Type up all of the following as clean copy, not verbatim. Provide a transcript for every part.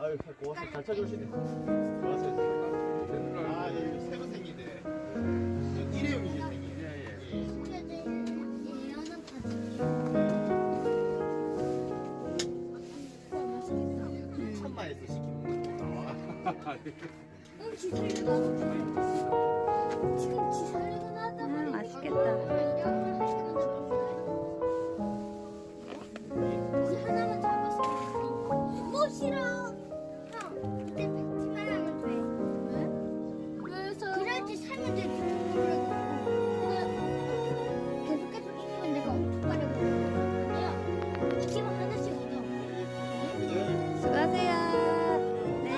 아유, 고맙습니다. 잘 찾아오시네. 고맙습니다. 아, 예, 새로 생기네. 일회용이지, 생긴. 천마에서 시키는 거. 응, 지살려고 나왔다. 지금 지살려고 나왔다. 맛있겠다. 우리 하나만 잡았어. 뭐 싫어? 형, 이때 팩트만 하면 돼. 왜? 그래서 그래야지 살면 되지. 계속 익히면 내가 엇갈려고. 야, 익히면 하나씩 얻어. 수고하세요. 네.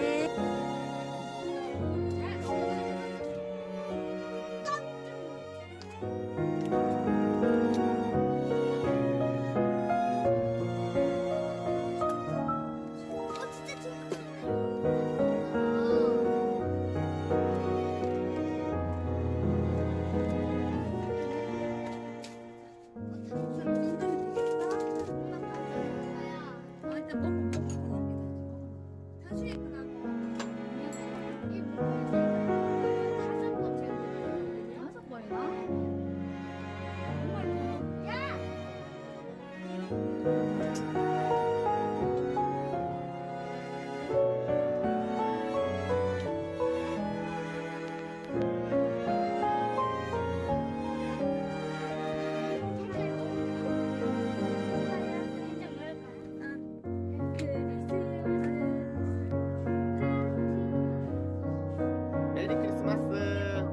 메리 크리스마스.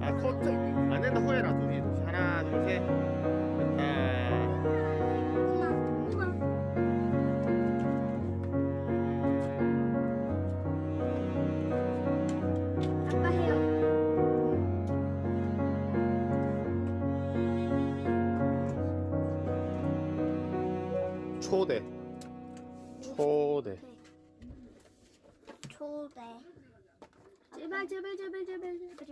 아, 코트 안 된다. 후회라. 둘이. 하나, 둘, 셋. 아빠 해요. 초대. 초대. 초대. 제발 제발 제발 제발 제발.